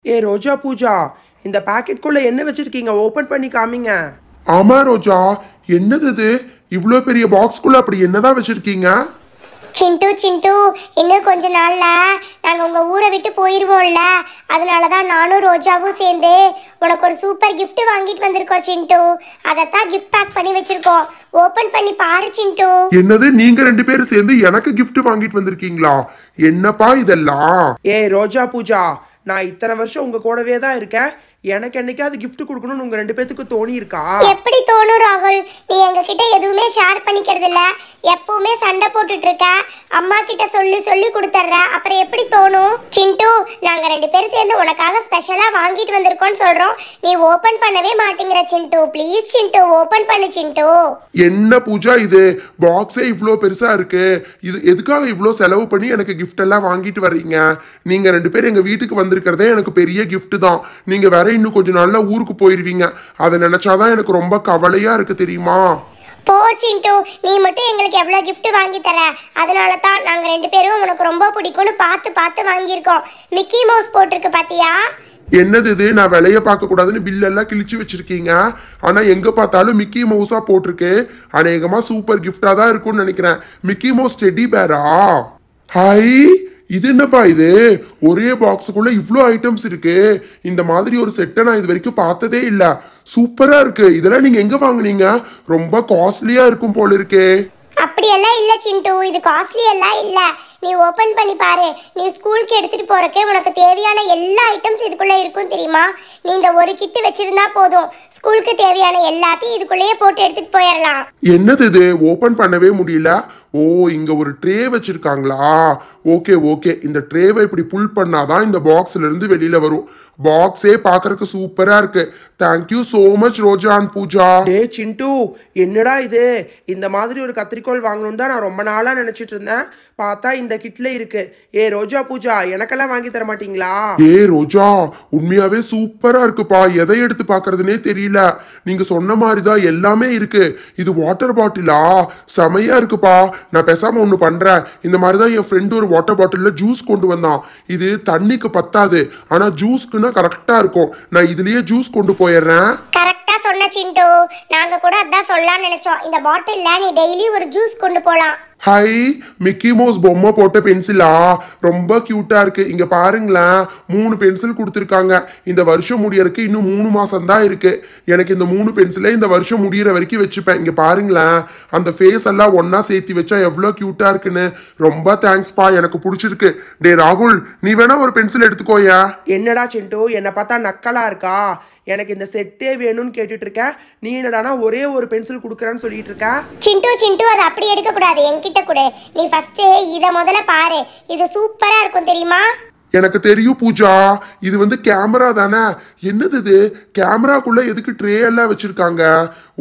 ஏ ரோஜா பூஜா, இந்த பாக்கெட்குள்ள என்ன வச்சிருக்கீங்க? ஓபன் பண்ணி காமிங்க. ஆமா ரோஜா, என்னது இது? இவ்வளோ பெரிய பாக்ஸ்குள்ள அப்படி என்னதான் வச்சிருக்கீங்க? சிண்டு சிண்டு இன்னும் கொஞ்ச நாள்ல நாங்கள் உங்கள் ஊரை விட்டு போயிடுவோம்ல. அதனால தான் நானும் ரோஜாவும் சேர்ந்து உனக்கு ஒரு சூப்பர் gift வாங்கிட்டு வந்திருக்கோம் சிண்டு. அதைத்தான் கிஃப்ட் பேக் பண்ணி வச்சிருக்கோம். ஓப்பன் பண்ணி பாரு சிண்டு. என்னது, நீங்க ரெண்டு பேரும் சேர்ந்து எனக்கு gift வாங்கிட்டு வந்திருக்கீங்களா? என்னப்பா இதெல்லாம்? ஏ ரோஜா பூஜா, நான் இத்தனை வருஷம் உங்க கூடவே தான் இருக்கேன். எனக்கு என்னைக்காவது gift கொடுக்கணும்னு உங்க ரெண்டு பேத்துக்கு தோணி இருக்கா? எப்படி தோணும் ராகுல்? நீ எங்ககிட்ட எதுவுமே ஷேர் பண்ணிக்கிறது இல்ல, எப்பவுமே சண்டை போட்டுட்டு இருக்க. அம்மா கிட்ட சொல்லி சொல்லி கொடுத்துட்ற, அப்புறம் எப்படி தோணும்? சிண்டு, நாங்க ரெண்டு பேரும் சேர்ந்து உனக்காக ஸ்பெஷலா வாங்கிட்டு வந்திருக்கோம்னு சொல்றோம், நீ ஓபன் பண்ணவே மாட்டேங்கிற சிண்டு. ப்ளீஸ் சிண்டு, ஓபன் பண்ணு சிண்டு. என்ன பூஜா இது? பாக்ஸே இவ்வளோ பெருசா இருக்கு. இது எதுக்காக இவ்வளோ செலவு பண்ணி எனக்கு gift எல்லாம் வாங்கிட்டு வர்றீங்க? நீங்க ரெண்டு பேரும் எங்க வீட்டுக்கு வந்திருக்கிறதே எனக்கு பெரிய gift தான். நீங்க வேற இன்னும் கொஞ்ச நாள்ல ஊருக்கு போயிருவீங்க. அதை நினைச்சாதான் எனக்கு ரொம்ப கவலையா இருக்கு, தெரியுமா? போ சிண்டு, நீ மட்டும் எங்களுக்கு எவ்வளோ gift வாங்கி தர. அதனால தான் நாங்கள் ரெண்டு பேரும் உனக்கு ரொம்ப பிடிக்கும்னு பார்த்து பார்த்து வாங்கியிருக்கோம். மிக்கி மவுஸ் போட்டிருக்கு பாத்தியா? என்னது இது? நான் விலைய பார்க்க கூடாதுன்னு பில்லெல்லாம் கிழிச்சு வச்சிருக்கீங்க. ஆனா எங்க பார்த்தாலும் மிக்கி மவுஸா போட்டிருக்கு. அநேகமா சூப்பர் கிஃப்டா தான் இருக்கும்னு நினைக்கிறேன். மிக்கி மவுஸ் டெடி பேரா? ஹாய், இது என்னப்பா இது? ஒரே பாக்ஸுக்குள்ள இவ்வளோ ஐட்டம்ஸ் இருக்கு. இந்த மாதிரி ஒரு செட்டை நான் இது வரைக்கும் பார்த்ததே இல்ல. சூப்பரா இருக்கு. இதெல்லாம் நீங்க எங்க வாங்குனீங்க? ரொம்ப காஸ்ட்லியா இருக்கும் போல இருக்கே. அப்படியெல்லாம் இல்லை சிண்டு, இது காஸ்ட்லி எல்லாம் இல்லை. நீ ஓப்பன் பண்ணி பாரு. நீ ஸ்கூலுக்கு எடுத்துட்டு போறக்கே உனக்கு தேவையான எல்லா ஐட்டம்ஸ் இதுக்குள்ள இருக்கும் தெரியுமா? நீ இந்த ஒரு கிட்டு வச்சிருந்தா போதும், ஸ்கூலுக்கு தேவையான எல்லாத்தையும் இதுக்குள்ளேயே போட்டு எடுத்துட்டு போயிடலாம். என்னது இது? ஓபன் பண்ணவே முடியல. ஓ, இங்க ஒரு ட்ரே வச்சிருக்காங்களா? ஓகே ஓகே, இந்த ட்ரேவை இப்படி புல் பண்ணாதான் இந்த பாக்ஸ்ல இருந்து வெளியில வரும். பாக்ஸே பாக்குறதுக்கு சூப்பரா இருக்கு. Thank you so much Roja and Pooja. டே சிண்டு, என்னடா இது? இந்த மாதிரி ஒரு கத்திரிக்கோல் வாங்கணும்னு தான் நான் ரொம்ப நாளா நினைச்சிட்டு இருந்தேன். பார்த்தா இந்த கிட்ல இருக்கு. ஏ ரோஜா பூஜா, எனக்கெல்லாம் வாங்கி தர மாட்டீங்களா? ஏ ரோஜா, உண்மையாவே சூப்பரா இருக்குப்பா. எதை எடுத்து பாக்குறதுனே தெரியல. நீங்க சொன்ன மாதிரிதான் எல்லாமே இருக்கு. இது வாட்டர் பாட்டிலா? செமையா இருக்குப்பா. நான் பேசாம ஒண்ணு பண்றேன். இந்த மாதிரிதான் என் ஃப்ரெண்டு ஒரு வாட்டர் பாட்டில்ல ஜூஸ் கொண்டு வந்தான். இது தண்ணிக்கு பத்தாது, ஆனா ஜூஸ்க்குன்னா கரெக்டா இருக்கும். நான் இதுலயே ஜூஸ் கொண்டு போயிடுறேன். கரெக்டா சொன்ன சிண்டு, நாங்க கூட அதான் சொல்லலாம்னு நினைச்சோம். இந்த பாட்டில்ல நீ டெய்லி ஒரு ஜூஸ் கொண்டு போலாம். ஹை, மிக்கி மவுஸ் பொம்மை போட்ட பென்சிலா? ரொம்ப கியூட்டா இருக்கு. இங்க பாருங்களேன், 3 பென்சில் கொடுத்துருக்காங்க. இந்த வருஷம் முடியறதுக்கு இன்னும் 3 மாசம் தான் இருக்கு. எனக்கு இந்த 3 பென்சிலை இந்த வருஷம் முடியற வரைக்கும் வச்சுப்பேன். இங்க பாருங்களேன், அந்த ஃபேஸ் எல்லாம் ஒன்னா சேர்த்து வச்சா எவ்வளவு கியூட்டா இருக்குன்னு. ரொம்ப தேங்க்ஸ்பா, எனக்கு பிடிச்சிருக்கு. டே ராகுல், நீ வேணா ஒரு பென்சில் எடுத்துக்கோயா. என்னடா சிண்டு, என்னை பார்த்தா நக்கலா இருக்கா? எனக்கு இந்த செட்டே வேணும்னு கேட்டுட்டு இருக்க. நீ என்னடானா ஒரே ஒரு பென்சில் கொடுக்குறேன்னு சொல்லிட்டு இருக்க. சிண்டு சிண்டு, அதை அப்படி எடுக்க கூடாது, என்கிட்ட கூட. நீ ஃபர்ஸ்ட் இதை முதல்ல பாரு. இது சூப்பரா இருக்கும் தெரியுமா? எனக்கு தெரியும் பூஜா, இது வந்து கேமரா தானே. என்னது இது? கேமராக்குள்ள எதுக்கு ட்ரே எல்லாம் வச்சிருக்காங்க?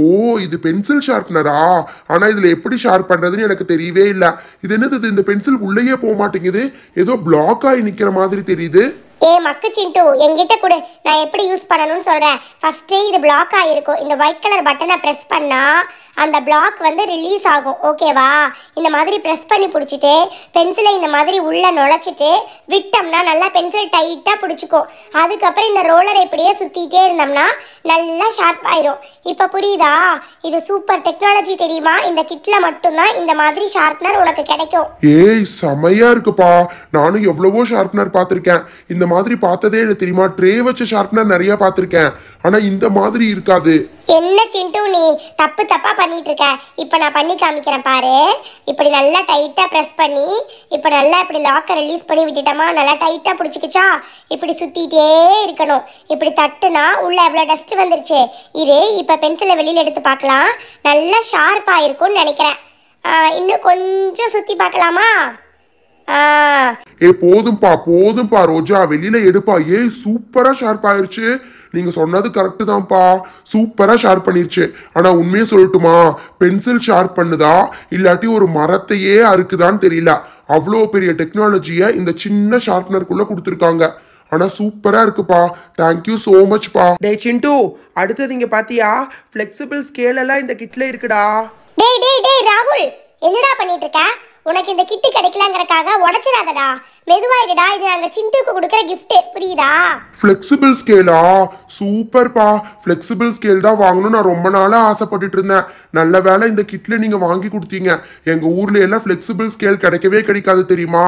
ஓ, இது பென்சில் ஷார்ப்னரா? ஆனா இதுல எப்படி ஷார்ப் பண்றதுன்னு எனக்கு தெரியவே இல்லை. இது என்னது இது? இந்த பென்சில் உள்ளேயே போக மாட்டேங்குது. ஏதோ பிளாக் ஆகி நிக்கிற மாதிரி தெரியுது. ஏ மக்கு சிண்டு, என்கிட்ட கொடு, நான் எப்படி யூஸ் பண்ணணும்னு சொல்கிறேன். ஃபஸ்ட்டு இது பிளாக் ஆகிருக்கும். இந்த ஒயிட் கலர் பட்டனை ப்ரெஸ் பண்ணால் அந்த பிளாக் வந்து ரிலீஸ் ஆகும், ஓகேவா? இந்த மாதிரி ப்ரெஸ் பண்ணி பிடிச்சிட்டு பென்சிலை இந்த மாதிரி உள்ளே நுழைச்சிட்டு விட்டோம்னா நல்லா பென்சில் டைட்டாக பிடிச்சிக்கும். அதுக்கப்புறம் இந்த ரோலரை இப்படியே சுற்றிட்டே இருந்தோம்னா நல்லா ஷார்ப் ஆயிரும். இப்போ புரியுதா? இது சூப்பர் டெக்னாலஜி தெரியுமா? இந்த கிட்டில் மட்டும்தான் இந்த மாதிரி ஷார்ப்னர் உனக்கு கிடைக்கும். ஏய், செமையா இருக்குப்பா. நானும் எவ்வளவோ ஷார்ப்னர் பார்த்துருக்கேன். இந்த மாதிரி பார்த்ததே இல்லை தெரியுமா? ட்ரே வச்ச ஷார்ப்னர் நிறைய பார்த்துருக்கேன், ஆனா இந்த மாதிரி இருக்காது. என்ன சிண்டு, நீ தப்பு தப்பா பண்ணிட்டு இருக்க. இப்போ நான் பண்ணி காமிக்கிறேன் பாரு. இப்படி நல்லா டைட்டா ப்ரெஸ் பண்ணி இப்போ நல்லா இப்படி லாக்கை ரிலீஸ் பண்ணி விட்டுட்டோமா, நல்லா டைட்டா பிடிச்சிக்கிச்சா? இப்படி சுத்திட்டே இருக்கணும். இப்படி தட்டுனா உள்ள எவ்வளோ டஸ்ட் வந்துருச்சு. இது இப்போ பென்சிலை வெளியில எடுத்து பார்க்கலாம். நல்லா ஷார்ப்பா இருக்கும்னு நினைக்கிறேன். இன்னும் கொஞ்சம் சுத்தி பார்க்கலாமா? ஏ போதும்பா போதும்பா ரோஜா, வெளியில எடுப்பா. ஏய், சூப்பரா ஷார்ப் ஆயிருச்சு. நீங்க சொன்னது கரெக்டு தான்ப்பா, சூப்பரா ஷார்ப் பண்ணிருச்சு. ஆனா உண்மையை சொல்லட்டுமா, பென்சில் ஷார்ப் பண்ணுதா இல்லாட்டி ஒரு மரத்தையே அறுக்குதான்னு தெரியல. அவ்வளோ பெரிய டெக்னாலஜியை இந்த சின்ன ஷார்ப்னருக்குள்ள கொடுத்துருக்காங்க. ஆனா சூப்பரா இருக்குப்பா. தேங்க்யூ சோ மச் பா. டே சிண்டு, அடுத்தது இங்க பாத்தியா? ஃபிளெக்சிபிள் ஸ்கேல் எல்லாம் இந்த கிட்ல இருக்குடா. டேய் டேய் டேய் ராகுல், என்னடா பண்ணிட்டு இருக்க? உனக்கு இந்த கிட்டு கிடைக்கலங்கறக்காக உடைச்சிடாதடா. மெதுவாயிடுடா. இது நாங்க சிண்டுக்கு கொடுக்குற gift. புரியுதா? ஃப்ளெக்சிபிள் ஸ்கேலா? சூப்பர்ப்பா. ஃப்ளெக்சிபிள் ஸ்கேல் தான் வாங்கணும் நான் ரொம்ப நாளா ஆசைப்பட்டுட்டு இருந்தேன். நல்ல வேளை இந்த கிட்ல நீங்க வாங்கி கொடுத்தீங்க. எங்க ஊர்ல எல்லாம் ஃப்ளெக்சிபிள் ஸ்கேல் கிடைக்கவே கிடைக்காது தெரியுமா?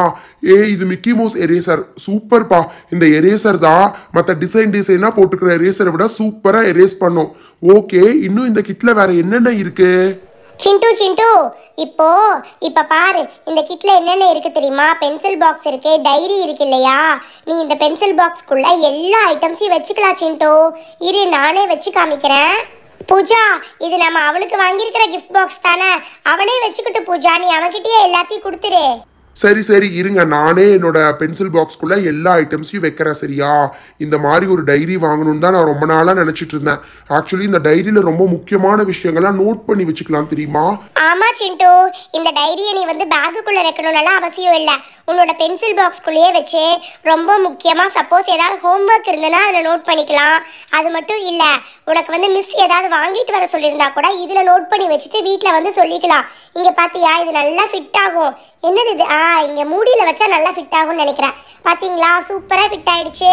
இது மிக்கி மவுஸ் எரேசர். சூப்பர்ப்பா. இந்த எரேசர் தான் மற்ற டிசைனா போட்டுக்கிற எரேசரை விட சூப்பரா எரேஸ் பண்ணும். ஓகே, இன்னும் இந்த கிட்ல வேற என்னென்ன இருக்கு? சிண்டு இப்ப பாரு, இந்த கிட்ல என்னென்ன இருக்கு தெரியுமா? பென்சில் பாக்ஸ் இருக்கு, டைரி இருக்கு இல்லையா? நீ இந்த பென்சில் பாக்ஸ்க்குள்ள எல்லா ஐட்டம்ஸையும் வச்சுக்கலாம் சிண்டு. இரு, நானே வச்சு காமிக்கிறேன். பூஜா, இது நம்ம அவளுக்கு வாங்கியிருக்கிற கிஃப்ட் பாக்ஸ் தானே? அவனே வச்சுக்கிட்டு பூஜா, நீ அவன்கிட்டயே எல்லாத்தையும் கொடுத்துரு. சரி சரி இருங்க, நானே என்னோட பென்சில் பாக்ஸ்குள்ள எல்லா ஐட்டம்ஸையும் வைக்கிறேன். சரியா? இந்த மாதிரி ஒரு டைரி வாங்கணும்னு தான் நான் ரொம்ப நாளா நினைச்சிட்டு இருந்தேன். ஆக்சுவலி இந்த டைரியில ரொம்ப முக்கியமான விஷயங்கள்லாம் நோட் பண்ணி வச்சுக்கலாம் தெரியுமா? ஆமா சிண்டு, இந்த டைரியை நீ வந்து பேக்குக்குள்ள வைக்கணும்னால அவசியம் இல்லை. உன்னோட பென்சில் பாக்ஸ்குள்ளேயே வச்சு ரொம்ப முக்கியமா சப்போஸ் ஏதாவது ஹோம்ஒர்க் இருந்ததுன்னா அதில் நோட் பண்ணிக்கலாம். அது மட்டும் இல்லை, உனக்கு வந்து மிஸ் ஏதாவது வாங்கிட்டு வர சொல்லியிருந்தா கூட இதில் நோட் பண்ணி வச்சுட்டு வீட்டில் வந்து சொல்லிக்கலாம். இங்கே பார்த்தியா, இது நல்லா ஃபிட் ஆகும். என்னது இது? இங்க மூடியில வச்சா நல்லா ஃபிட் ஆகும்னு நினைக்கிறேன். பாத்தீங்களா, சூப்பரா ஃபிட் ஆயிடுச்சு.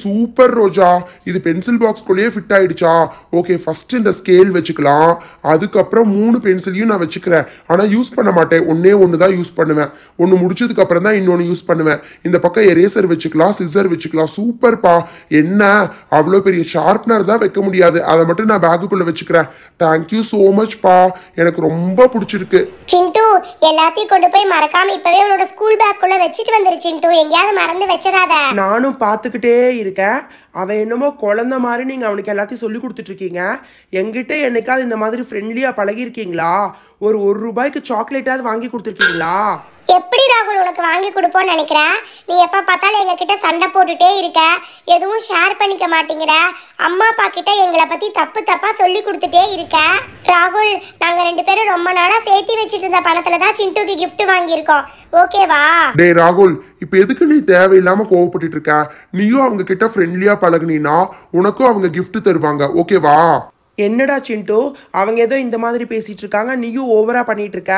சூப்பர் ரோஜா, இது பென்சில் பாக்ஸ்குள்ளேயே ஃபிட் ஆயிடுச்சா? ஓகே, ஃபர்ஸ்ட் இந்த ஸ்கேல் வச்சுக்கலாம். அதுக்கப்புறம் 3 பென்சிலையும் நான் வச்சுக்கிறேன். ஆனா யூஸ் பண்ண மாட்டேன். ஒன்று தான் யூஸ் பண்ணுவேன். ஒன்று முடிச்சதுக்கு அப்புறம் தான் இன்னொன்று யூஸ் பண்ணுவேன். இந்த பக்கம் எரேசர் வச்சுக்கலாம், சிசர் வச்சுக்கலாம். சூப்பர்ப்பா. என்ன, அவ்வளோ பெரிய ஷார்ப்னர் தான் வைக்க முடியாது. அதை மட்டும் நான் பேக்குக்குள்ள வச்சுக்கிறேன். தேங்க்யூ ஸோ மச் பா, எனக்கு ரொம்ப பிடிச்சிருக்கு. சிண்டு, எல்லாத்தையும் கொண்டு போய் மறக்காம இப்பவே உன்னோட ஸ்கூல் பேக்குள்ள வச்சிட்டு வந்துரு சிண்டு. எங்கயாவது மறந்து வச்சிடாத. நானும் பார்த்துக்கிட்டே இருக்கேன். அவன் என்னமோ குழந்தை மாதிரி நீங்கள் அவனுக்கு எல்லாத்தையும் சொல்லி கொடுத்துட்ருக்கீங்க. எங்கிட்ட என்னைக்காவது இந்த மாதிரி ஃப்ரெண்ட்லியாக பழகிருக்கீங்களா? ஒரு ரூபாய்க்கு சாக்லேட்டாவது வாங்கி கொடுத்துருக்கீங்களா? எப்படி ராகுல் உனக்கு வாங்கி கொடுப்போன்னு நினைக்கிற? நீ எப்போ பார்த்தாலும் எங்ககிட்ட சண்டை போட்டுட்டே இருக்க, எதுவும் ஷேர் பண்ணிக்க மாட்டேங்கிற, அம்மா அப்பா கிட்ட எங்களை பற்றி தப்பாக சொல்லி கொடுத்துட்டே இருக்க. ராகுல், நாங்கள் 2 பேரும் ரொம்ப நாளாக சேர்த்து வச்சுட்டு இருந்த பணத்தில் தான் சிண்டுக்கு கிஃப்ட் வாங்கியிருக்கோம். ஓகேவா? டே ராகுல், இப்போ எதுக்கு நீ தேவையில்லாம கோவப்பட்டு இருக்க? நீயும் அவங்க கிட்ட ஃப்ரெண்ட்லியா பழகுனீனா உனக்கும் அவங்க கிஃப்ட் தருவாங்க. ஓகேவா? என்னடா சிண்டு, அவங்க ஏதோ இந்த மாதிரி பேசிகிட்டு இருக்காங்க, நீயும் ஓவராக பண்ணிகிட்டு இருக்க.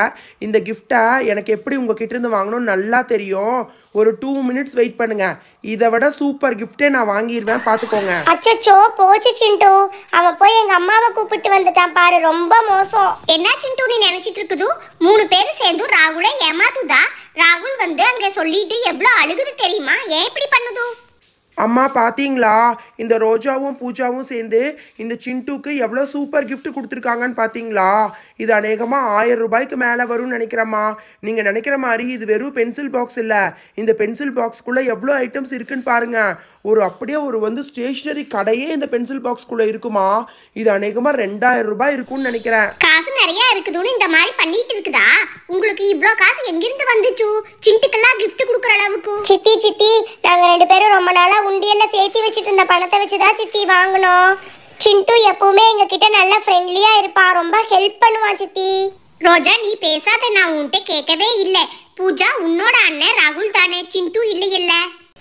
இந்த கிஃப்டை எனக்கு எப்படி உங்ககிட்ட இருந்து வாங்கணும்னு நல்லா தெரியும். ஒரு 2 மினிட்ஸ் வெயிட் பண்ணுங்க. இதை விட சூப்பர் கிஃப்டே நான் வாங்கிடுவேன், பார்த்துக்கோங்க. அச்சோ, போச்சு சிண்டு. அவன் போய் எங்க அம்மாவை கூப்பிட்டு வந்துட்டான் பாரு. ரொம்ப மோசம். என்ன சிண்டு நீ நினைச்சிட்டு இருக்குது? 3 பேரும் சேர்ந்து ராகுலை ஏமாத்துதா? ராகுல் வந்து அங்க சொல்லிட்டு எவ்வளோ அழுகுது தெரியுமா? ஏன் இப்படி பண்ணுது? அம்மா பார்த்தீங்களா, இந்த ரோஜாவும் பூஜாவும் சேர்ந்து இந்த சிண்டுக்கு எவ்வளோ சூப்பர் கிஃப்ட் கொடுத்துருக்காங்கன்னு பார்த்தீங்களா? இது அநேகமாக 1000 ரூபாய்க்கு மேலே வரும்னு நினைக்கிறேம்மா. நீங்கள் நினைக்கிற மாதிரி இது வெறும் பென்சில் பாக்ஸ் இல்லை. இந்த பென்சில் பாக்ஸ்க்குள்ளே எவ்வளோ ஐட்டம்ஸ் இருக்குன்னு பாருங்கள். அப்படியே ஒரு வந்து ஸ்டேஷ்னரி கடையே இந்த பென்சில் பாக்ஸ்க்குள்ளே இருக்குமா? இது அநேகமாக 2000 ரூபாய் இருக்கும்னு நினைக்கிறேன். காசு நிறைய இருக்குதுன்னு இந்த மாதிரி பண்ணிட்டு இருக்குதா? உங்களுக்கு இவ்வளோ காசு எங்கிருந்து வந்துச்சு சிண்டுக்கெல்லாம் கிஃப்ட் கொடுக்குற அளவுக்கு? சித்தி, நாங்கள் 2 பேரும் ரொம்ப நாளாக உண்டியல்ல சேர்த்து வச்சுட்டு இருந்த பணத்தை வச்சுதான் சித்தி வாங்கணும். சிண்டு எப்பவுமே எங்க கிட்ட நல்ல ஃப்ரெண்ட்லியா இருப்பா, ரொம்ப ஹெல்ப் பண்ணுவான் சித்தி. ரோஜா, நீ பேசாத, நான் உன்கிட்ட கேட்கவே இல்லை. பூஜா, உன்னோட அண்ணன் ராகுல் தானே, சிண்டு இல்ல.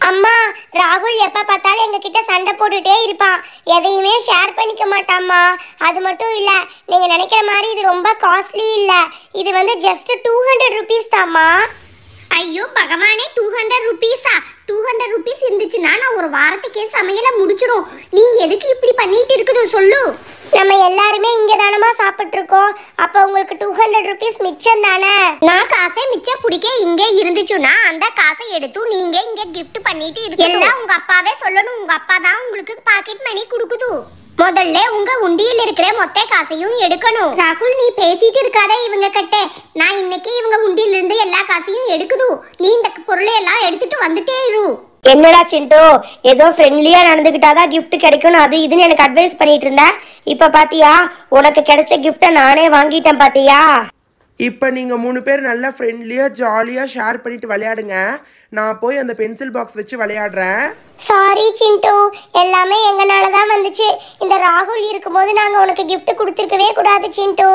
அம்மா, ராகுல் எப்ப பார்த்தாலும் எங்க கிட்ட சண்டை போட்டுட்டே இருப்பான், எதையுமே ஷேர் பண்ணிக்க மாட்டாம்மா. அது மட்டும் இல்ல, நீங்க நினைக்கிற மாதிரி இது ரொம்ப காஸ்ட்லி இல்ல. இது வந்து ஜஸ்ட் 200 ருபீஸ் தாம்மா. ஐயோ பகவானே, 200 ருபீஸா? 200 ருபீஸ் இருந்துச்சுன்னா நான் ஒரு வாரத்துக்கே சமையலை முடிச்சிடும். நீ எதுக்கு இப்படி பண்ணிட்டு இருக்குது சொல்லு. நம்ம எல்லாருமே இங்க தானமா சாப்பிட்டு இருக்கோம். அப்ப உங்களுக்கு 200 ருபீஸ் மிச்சம் தானே? நான் காசை மிச்சம் பிடிக்க இங்க இருந்துச்சுன்னா அந்த காசை எடுத்து நீங்க இங்க கிஃப்ட் பண்ணிட்டு இருக்கு. எல்லாம் உங்க அப்பாவே சொல்லணும். உங்க அப்பா தான் உங்களுக்கு பாக்கெட் மணி கொடுக்குது. முதல்ல உங்க உண்டியில் இருக்கிற மொத்த காசையும் எடுக்கணும். ராகுல், நீ பேசிட்டு இருக்காத இவங்க கிட்ட. நான் இன்னைக்கு இவங்க உண்டியில இருந்து எல்லா காசையும் எடுக்குது. நீ இந்த பொருளை எல்லாம் எடுத்துட்டு வந்துட்டே இரு. என்னடா சிண்டு, ஏதோ ஃப்ரெண்ட்லியா நடந்துக்கிட்டாதான் கிஃப்ட் கிடைக்கும் அது இதுன்னு எனக்கு அட்வைஸ் பண்ணிட்டு இருந்தேன். இப்ப பாத்தியா, உனக்கு கிடைச்ச கிஃப்ட நானே வாங்கிட்டேன் பாத்தியா? இப்போ நீங்கள் 3 பேர் நல்லா ஃப்ரெண்ட்லியாக ஜாலியாக ஷேர் பண்ணிட்டு விளையாடுங்க. நான் போய் அந்த பென்சில் பாக்ஸ் வச்சு விளையாடுறேன். சாரி சிண்டு, எல்லாமே எங்கனால தான் வந்துச்சு. இந்த ராகுல் இருக்கும்போது நாங்கள் உனக்கு கிஃப்ட் கொடுத்துருக்கவே கூடாது சிண்டு.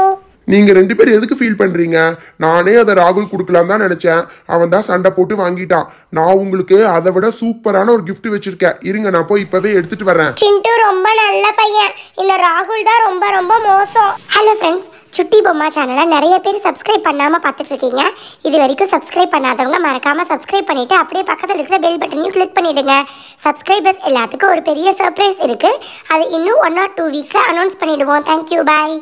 நீங்க 2 பேரும் எதுக்கு ஃபீல் பண்றீங்க? நானே அதை ராகுல் கொடுக்கலாம் தான் நினைச்சேன். அவன் தான் சண்டை போட்டு வாங்கிட்டான். நான் உங்களுக்கு அதை விட சூப்பரான ஒரு கிஃப்ட் வச்சிருக்கேன். இருங்க, நான் போய் இப்பவே எடுத்துட்டு வரேன். சிண்டு ரொம்ப நல்ல பையன். இந்த ராகுல் தான் ரொம்ப ரொம்ப மோசம். ஹலோ ஃப்ரெண்ட்ஸ், சுட்டி பொம்மா சேனலை நிறைய பேர் சப்ஸ்கிரைப் பண்ணாமல் பார்த்துட்ருக்கீங்க. இது வரைக்கும் சப்ஸ்கிரைப் பண்ணாதவங்க மறக்காமல் சப்ஸ்கிரைப் பண்ணிவிட்டு அப்படியே பக்கத்தில் இருக்கிற பெல் பட்டனையும் கிளிக் பண்ணிவிடுங்க. சப்ஸ்கிரைபர்ஸ் எல்லாத்துக்கும் ஒரு பெரிய சர்ப்ரைஸ் இருக்குது. அது இன்னும் 1 or 2 வீக்ஸில் அனௌன்ஸ் பண்ணிவிடுவோம். தேங்க்யூ, பாய்.